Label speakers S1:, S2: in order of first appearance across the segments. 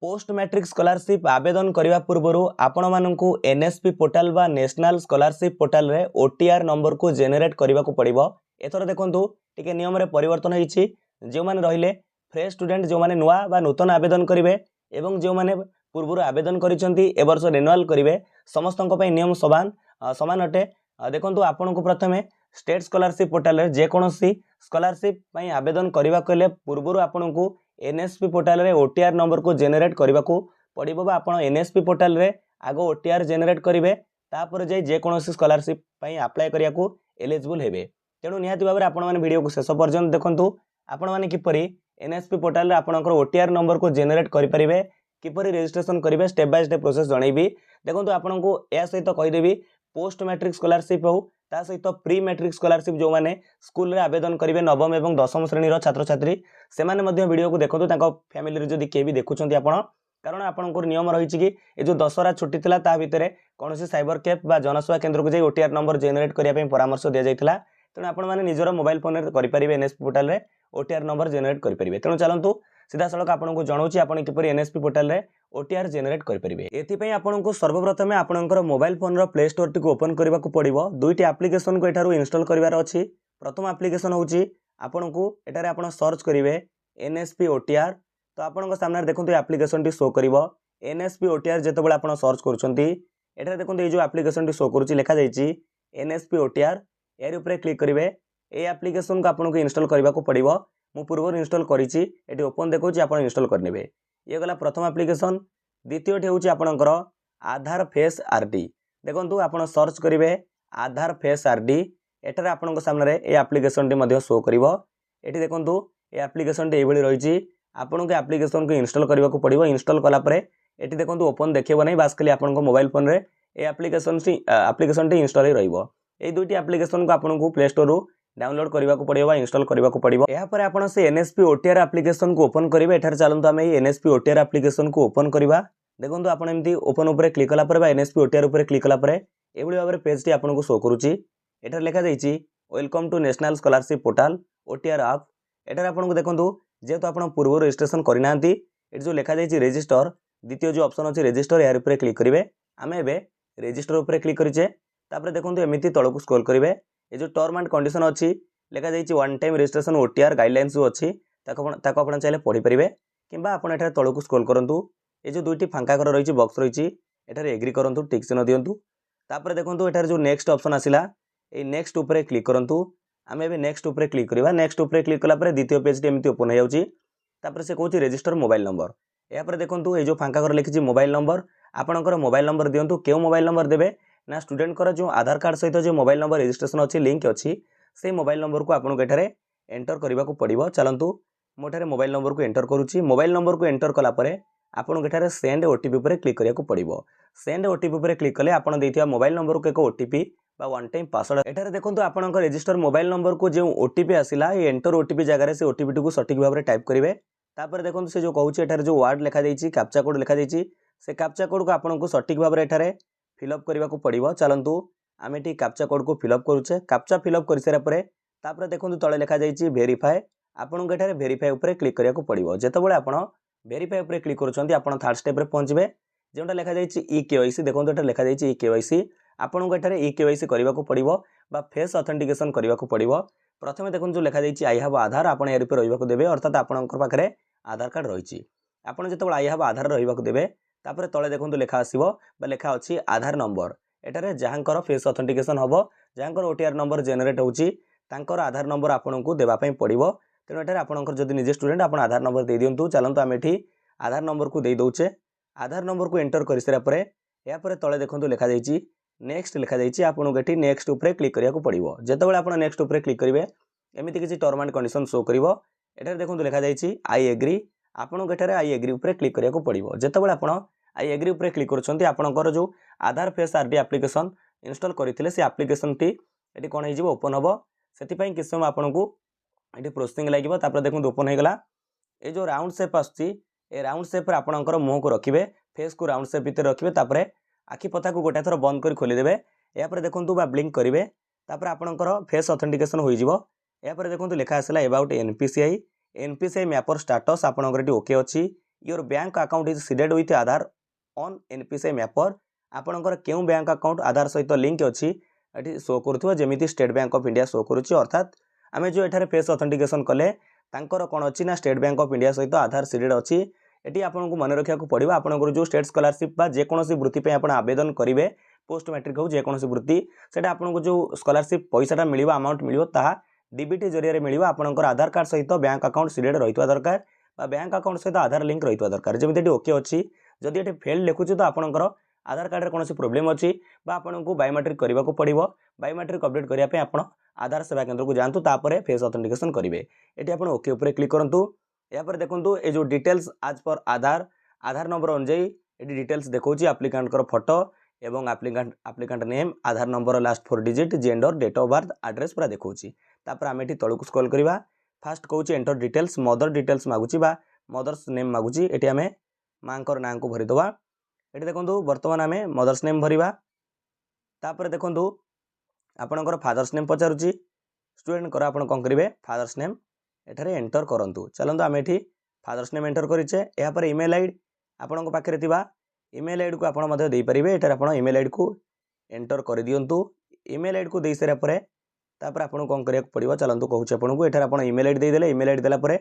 S1: Post matric scholarship आवेदन करने पूर्व आपण मानक एनएसपी पोर्टाल बा नेशनल स्कॉलरशिप पोर्टाल रे ओटीआर नंबर को जेनेरेट करने को पड़ो। एथर देखो टे नियम रे परिवर्तन होती जो मैंने रहिले फ्रेश स्टूडेंट जो मैंने नुआ बा नूतन आवेदन करेंगे एवं जो मैंने पूर्व आवेदन करवर्ष रिन्यूअल करेंगे समस्त नियम समान समान अटे। देखो आपन को प्रथम स्टेट स्कॉलरशिप पोर्टाल जेकोसी स्कॉलरशिप आवेदन करने को पूर्व आपन को एनएसपी पोर्टाल रे ओटीआर नंबर को जेनेरेट करने को पड़ो बा आपन एनएसपी पोर्टाल रे आग ओटीआर जेनेरेट करेंगे तापर जाई जेकोसी स्कॉलरशिप अप्लाई करिया को एलिजिबल हेबे। तेणु निहाती भाव में आपण मैंने वीडियो को शेष पर्यंत देखंतु आपण मैंने किपरि एनएसपी पोर्टाल रे आपनकर ओटीआर नंबर को जेनेरेट करि परिबे किपरि रजिस्ट्रेशन करेंगे स्टेप बाय स्टेप प्रोसेस जनइबी। देखो आपन को या सहित कहीदेवी पोस्ट मैट्रिक स्कॉलरशिप हो ता सहित प्री मैट्रिक स्कॉलरशिप जो मैंने स्कूल रे आवेदन करेंगे नवम एवं दशम श्रेणी छात्र छात्री से वीडियो को देखो फैमिली जदि किए भी देखुं आपण कारण आपंकर नियम रही कि ये जो दशहरा छुट्टी थी ता भितर कौन साइबर कैफ बा जनसेवा केन्द्र को जाए ओटीआर नंबर जेनेरेट करने परामर्श दि जाता। तेणु आपने निजर मोबाइल फोन में करेंगे एनएसपी पोर्टाल रे ओटीआर नंबर जेनेरेट करेंगे। तेणु चलतु सीधा सड़क आपको जनाऊँ आपन किपरि एनएसपी पोर्टाल रे ओटीआर जेनेरेट करेंगे। एथिपाई आपको सर्वप्रथम आपनकर मोबाइल फोन रो प्ले स्टोर टी ओपन करने को पड़ो। दुईटी एप्लिकेशन को एठारू इंस्टॉल करिवार अछि। प्रथम एप्लिकेशन होची आपन को एटारे आपन सर्च करेंगे एनएसपी ओटीआर तो आपन सामने देखो एप्लिकेशन टी शो करिवो एनएसपी ओटीआर जेतेबेले आपन सर्च करूछंती एठारे देखो ये जो एप्लिकेशन टी शो करूची लिखा जायछि एनएसपी ओटीआर यार ऊपर क्लिक करेंगे। ये एप्लिकेशन को आपको इंस्टॉल करने को पड़ो। मु पूर्व इंस्टॉल करी ओपन देखो आप इंस्टॉल करने ये गला प्रथम एप्लिकेशन। द्वितीयटी हूँ आपणकर आधार फेस आरडी। देखो आप सर्च करेंगे आधार फेस आरडी एटार आपण सामने ये एप्लिकेशन टी शो कर ये देखो ये एप्लिकेशन टी रही आपन को एप्लिकेशन को इंस्टॉल करने को पड़ो। इंस्टॉल कलापर ये देखो ओपन देखो नहीं बास खाली आपन मोबाइल फोन रे ये एप्लिकेशन टी इंस्टॉल ही रही। ये दुईटी एप्लिकेशन को आपको प्ले स्टोर रू डाउनलोड करने को पड़ो इंस्टॉल करने को पड़ो। यापर आप एनएसपी ओटीआर एप्लिकेशन को ओपन करेंगे। एठार चलते आम एनएसपी ओटीआर एप्लिकेशन को ओपन करवा। देखो आप एमती ओपन उपर क्लिक कलापर एनएसपी ओटीआर उपर क्लिक कलापर ये भाव में पेज टी आपको शो करुच्ची। एठार लिखा जाइए welcome to national scholarship portal OTR आप। एठार आपको देखो जेहेतु आप पूर्व रजिस्ट्रेशन करना ये जो लिखा जाइए रेजिस्टर द्वितीय जो ऑप्शन अच्छी रेजिस्टर यार ऊपर क्लिक करेंगे। आम ए रेजिस्टर उपर क्लिक करें तापर देखो एमती तौक स्क्रॉल करेंगे। ये जो टर्म एंड कंडीशन अच्छी लिखा जाइए one time registration OTR guidelines जो अच्छी आप चाहिए पढ़ी पारे कि आप तौक स्क्रॉल करूँ। ये जो दुईटी फांका घर रही बक्स रही एठारे एग्री करूँ टिक चिन्ह दिंतु। तापर देखो एठार जो नेक्स्ट ऑप्शन आसला ये नेक्स्ट उपर क्लिक करूँ। आम ए नेक्स्ट उपर क्लिक करवा। नेक्स्ट उपर क्लिक कलापर द्वितीय पेज टी एमती ओपन हो जाऊँगी। से कहूँ रेजिस्टर मोबाइल नंबर यापर देखो ये जो फांका घर लिखी मोबाइल नंबर आपंकर मोबाइल नंबर दिंतु। क्यों मोबाइल नंबर देवे ना स्टूडेंट कर जो आधार कार्ड सहित जो मोबाइल नंबर रजिस्ट्रेशन अच्छी लिंक अच्छी से मोबाइल नंबर को आपको एठारे एंटर करने को पड़ो। चलतु मुझे मोबाइल नंबर को एंटर करुच्ची। मोबाइल नंबर को एंटर कलापर आपको एठारे सेंड ओटीपी उपर क्लिक करने को पड़ो। सेंड ओटीपी उपर क्लिक कले आप मोबाइल नंबर को एक ओटीपी बा वन टाइम पासवर्ड एठारे देखो आपन रजिस्टर मोबाइल नंबर को जो ओटीपी आसला ये एंटर ओटीपी जगह से ओटीपी टी को सठिक भाव में टाइप करेंगे। तापर देखो से जो कहूँ एठारे जो वार्ड लिखा जाइए कैप्चा कोड लिखा जाइए से कैप्चा कोड को आपको सठिक भाव में एठारे फिलअप करने को पड़ो। चलतु आम ये कैप्चा कोड को फिलअप करुचे। कैप्चा फिलअप कर सारापर तापर देखो तले लिखा जाइए वेरीफाए आपको एठारे वेरीफाए उपर क्लिक करने को पड़ो। जितेबाला आप वेरीफाए उपर क्लिक करुँच आप थर्ड स्टेप रे पहुँचे जोटा लिखा जाइए ई केवाईसी। देखो ये लिखा जाइए ई केवाईसी आपको एठारे ई केवाईसी करने को पड़ो बा फेस ऑथेंटिकेशन करने को पड़ो। प्रथम देखो जो लिखा जाइए आई हैव आधार आप यार रही देवे अर्थात आपंकर पाखे आधार कार्ड रही आपड़ जो आई हैव आधार रही देवे तापर तले देखो लिखा आसो लिखा अच्छी आधार नंबर एटारे जहाँकर फेस ऑथेंटिकेशन हम जहाँकर ओटीआर नंबर जेनेरेट होची आधार नंबर आपन को देवाई पड़ो। तेणु एठारे आपंकर जब निजे स्टूडेंट आप आधार नंबर दे दिंतु। चलतु आम एठी आधार नंबर को दे दौचे। आधार नंबर को एंटर कर सारापर यापर तले देखो लिखा जाइए नेक्स्ट लिखा जाइए आपको ये नेक्स्ट उपर क्लिक करने को पड़ो। जितेबाला आप नेक्स्ट उपर क्लिक करेंगे एमती किसी टर्म एंड कंडीशन शो कर देखो लिखा जाइए आई एग्री आपको एठारे आई एग्री उपर क्लिक करने को पड़ो। जितेबाला आप आई एग्री उपर क्लिक करुँच आपंकर जो आधार फेस आरडी एप्लिकेशन इंस्टॉल करते से एप्लिकेशन टी ये कौन हो ओपन हम से किसी समय आपको ये प्रोसेसिंग लगे। तापर देखो ओपन होगा ये जो round shape आसुच्ची A round shape आपंकर मुँह को रखिए फेस को राउंड शेप भितर रखिए तापर आखि पता को गोटे थर बंद कर खोलीदेवे। यापर देखो बा ब्लिंक करेंगे तापर आपंकर फेस ऑथेंटिकेशन हो देखो लिखा आसला अबाउट एनपीसीआई मैपर स्टाटस आपंकर ओके अच्छी your bank account is seeded with Aadhaar on NPCI mapper आपणकर केउं बैंक अकाउंट आधार सहित लिंक अच्छी ये शो करुवा जमी State Bank of India show करुच्ची अर्थात आम जो एठारे फेस ऑथेंटिकेशन कले तांकर कौन अच्छी ना स्टेट बैंक ऑफ इंडिया सहित आधार सीडेड अच्छी ये आपको मन रखा पड़ो आपंकर जो स्टेट स्कॉलरशिप जेकोसी वृत्ति पे आप आवेदन करेंगे पोस्ट मैट्रिक हो जेकोसी वृत्ति से आपको जो स्कॉलरशिप पैसा मिल अमाउंट मिल डीबीटी जरिए मिल आपंकर आधार कार्ड सहित बैंक अकाउंट सीडेड रही दरकार बैंक अकाउंट सहित आधार लिंक रही दरकार जमी ओके अच्छी जदि ये फेल लिखुची तो आपंकर आधार कार्ड में कौन प्रोब्लेम अच्छी आपको बायोमेट्रिक करने को पड़ो बायोमेट्रिक अपडेट करने आप आधार सेवा केंद्र को जातु तापर फेस ऑथेंटिकेशन करेंगे ये आप ओके उपर क्लिक करूँ यापर देखो ये जो डिटेल्स आज पर आधार आधार नंबर अनुजाई ये डिटेल्स देखो आप्लिकांट फोटो एवं applicant name Aadhaar number last 4 digit gender date of birth address पूरा देखो तापर आम ये तलू स्क्रॉल करवा फास्ट कहूँ एंटर डिटेल्स मदर डिटेल्स मागुची मदर्स नेम मागुची ये आम माँ ना को भरीदवा ये देखो बर्तमान आम मदर्स नेम भरवा तापर देखो आपणकर फादर्स नेम पचारुची स्टूडेंट कर आप कौन करेंगे फादर्स नेम एठारे एंटर करंतु चलतु आम ये फादर्स नेम एंटर करेचे यापर इमेल आईडी आपण पाखे इमेल आईडी को आप देपारे एठार आप इमेल आईडी को एंटर कर दिंतु इमेल आईडी को दे सारापर तापर आपको कौन करा पड़ो चलतु कहूँ आपको एठार आप इमेल आईडी देदेले इमेल आईडी देलापर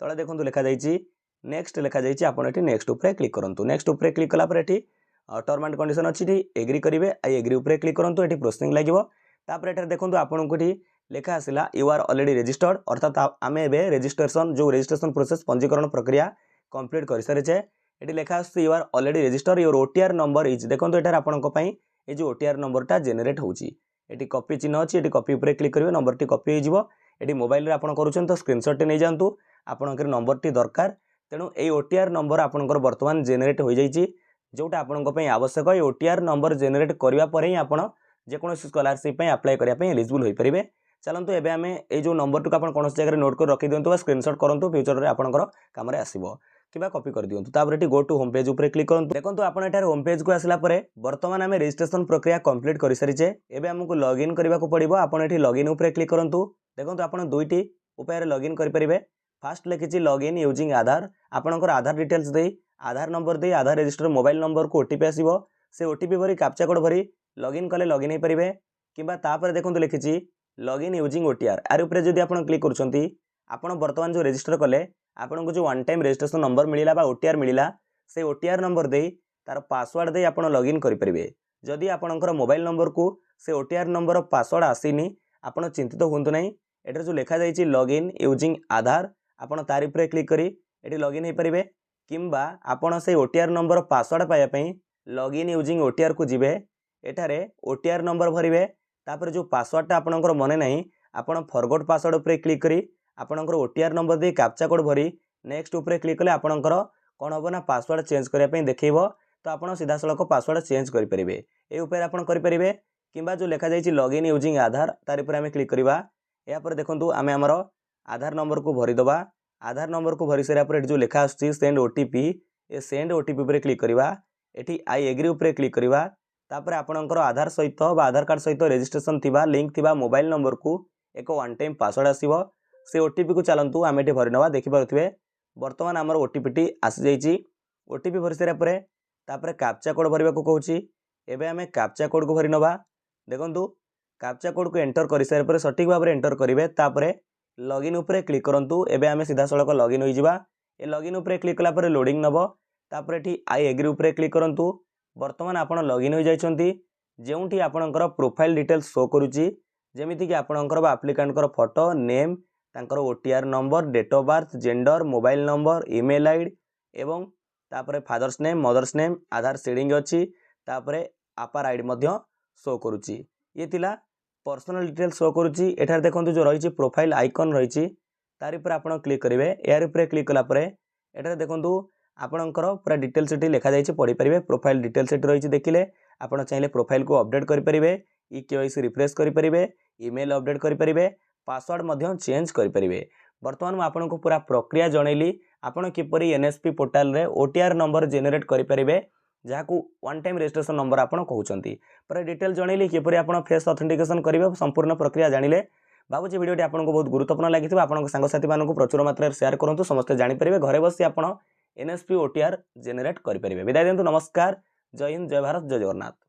S1: तले देखो लिखा जाइए नेक्स्ट लिखा जाइए आप नेक्स्ट उपर क्लिक करूँ नेक्स्ट उपर क्लिक कलापर ये टर्म एंड कंडीशन अच्छी एग्री करेंगे एग्री उपर क्लिक करूँ ये प्रोसेसिंग लगे तापर एठार देखो आपको ये लेखा आसला यू आर ऑलरेडी रजिस्टर्ड अर्थात आम ए रजिस्ट्रेशन जो रजिस्ट्रेशन प्रोसेस पंजीकरण प्रक्रिया कंप्लीट कर सारीचे ये लेखा you are already registered your OTR number is देखो एठार आपंपाई ये जो ओटीआर नंबरटा जेनेट होची ये कॉपी चिन्ह अच्छी ये कॉपी उपर क्लिक करेंगे नंबर टी कॉपी होती मोबाइल आप करुँच तो स्क्रीनशॉट नहीं जातु आपंकर नंबर टी दरकार तेणु ये ओटीआर नंबर आपंकर बर्तमान जेनेट हो जाइए जोटा आपंपाई आवश्यक ये ओटीआर नंबर जेनेट करने ही आप जेकोसी स्कॉलरशिप अप्लाई करने एलिजिबल हो पारे चलतु एवं आम ये जो नंबर टू आप कौन जगह नोट कर रखी दिंतु स्क्रीनशॉट करूँ फ्यूचर में आपंकर कम आसो कि कॉपी कर दिंतु तापर गो टू होम पेज उपर क्लिक करूँ देखो आप होम पेज को आसला बर्तमान आम रजिस्ट्रेशन प्रक्रिया कंप्लीट कर सारीचे एवं आमको लॉगिन करने को पड़ो आप लॉगिन उपर क्लिक करूँ देखो आप दुईटी उपाय लॉगिन करेंगे फास्ट लिखी लॉगिन यूजिंग आधार आपंकर आधार डिटेल्स दे आधार नंबर दे आधार रजिस्टर मोबाइल नंबर को ओटीपी आसो से ओटीपी भरी कैप्चा कोड भरी लॉगिन कले लॉगिन हो पारे कि देखो लिखी लॉगिन यूजिंग ओटीआर यार ऊपर जब आप क्लिक कर बर्तमान जो रजिस्टर कले आपको जो वन टाइम रजिस्ट्रेशन नंबर मिला ओटीआर मिला से ओटीआर नंबर दे तार पासवर्ड दे आप लॉगिन करेंगे जदि आपंकर मोबाइल नंबर को से ओटीआर नंबर पासवर्ड आसीनी आप चिंतित हूँ ना एटर जो लिखा जाइए लॉगिन यूजिंग आधार आपड़ तार पर क्लिक करी ये लॉगिन हो पारे किंबा आपड़ से ओटीआर नंबर पासवर्ड पाइबापी लॉगिन यूजिंग ओटीआर को जीवे एठारे ओटीआर नंबर भरवे तापर जो पासवर्डटा आपणकर मने नहीं आपण फॉरगॉट पासवर्ड उपर क्लिक करी आपणकर ओटीआर नंबर दे कैप्चा कोड भरी नेक्स्ट उपर क्लिक कले आपणकर कौन हम ना पासवर्ड चेंज करने देखेब तो आप सीधा सड़क पासवर्ड चेंज करेंगे ये उपाय आप करेंगे कि जो लिखा जाइए लॉगिन यूजिंग आधार तार पर आम क्लिक करवा यापर देखो आम आमर आधार नंबर को भरीदबा आधार नंबर को भरी सारापर जो लिखा आसुची सेंड ओटीपी ए सेंड ओटीपी उपर क्लिक करवा ये आई एग्री उपर क्लिक करवा तापर आपणकर आधार सहित आधार कार्ड सहित रजिस्ट्रेशन थिबा लिंक थिबा मोबाइल नंबर को एक वन टाइम पासवर्ड आसीबो से ओटीपी को चलतु आम ये भरी नवा देखि पारुथिबे बर्तमान आमर ओटीपी टी आसी जाइए ओटीपी भरी सारापर तापर कैप्चा कोड भरवा को कहूँ एवं आम कैप्चा कोड को भरी नवा देखो कैप्चा कोड को एंटर कर सारापर सठिक भाव में एंटर करेंगे तापर लॉगिन उपर क्लिक करूँ एवं आम सीधा सड़क लॉगिन हो जावा ये लॉगिन उपर क्लिक कलापर लोडिंग नब तापर ये आई एग्री उपर क्लिक करूँ बर्तमान आप लॉगिन हो जाइछंती जेउठी आपणकर प्रोफाइल डिटेल्स शो करुच्ची जेमिति कि आपणकर आप्लिकांटर फोटो नेम तांकर OTR number date of birth gender mobile number email ID एवं तापर father's name mother's name Aadhaar seeding अच्छी तापर आपार आईडी मध्य शो करुच्ची ये थिला पर्सनल डिटेल्स शो करुच्ची एठार देखंतु जो रही प्रोफाइल आइकन रही तार पर आप क्लिक करेंगे यार ऊपर क्लिक कलापर एठार देखंतु आपणकर पूरा डिटेल्स ये लिखा जाइए पढ़ी पारे प्रोफाइल डिटेल्स ये रही देखिले आप चाहिए प्रोफाइल को अपडेट करेंगे केवाईसी रिफ्रेश करेंगे ईमेल अपडेट करेंगे पासवर्ड चेंज करेंगे बर्तमान आपको पूरा प्रक्रिया जनइली आपड़ किपर एनएसपी पोर्टाल रे ओटीआर नंबर जेनेट करेंगे जहाँ वन टाइम रजिस्ट्रेशन नंबर आप कहते पूरा डिटेल जनइली किपर आप फेस ऑथेंटिकेशन करेंगे संपूर्ण प्रक्रिया जानिले भावुँ भिडियोटी आपको बहुत गुरुत्वपूर्ण लगी आप सांगसाथी प्रचुर मात्रा शेयर करूँ समस्ते जानीपर घरे बसी आप एनएसपी ओटीआर जेनेट करेंगे। विदाय दिंतु, नमस्कार, जय हिंद, जय भारत, जय जगन्नाथ।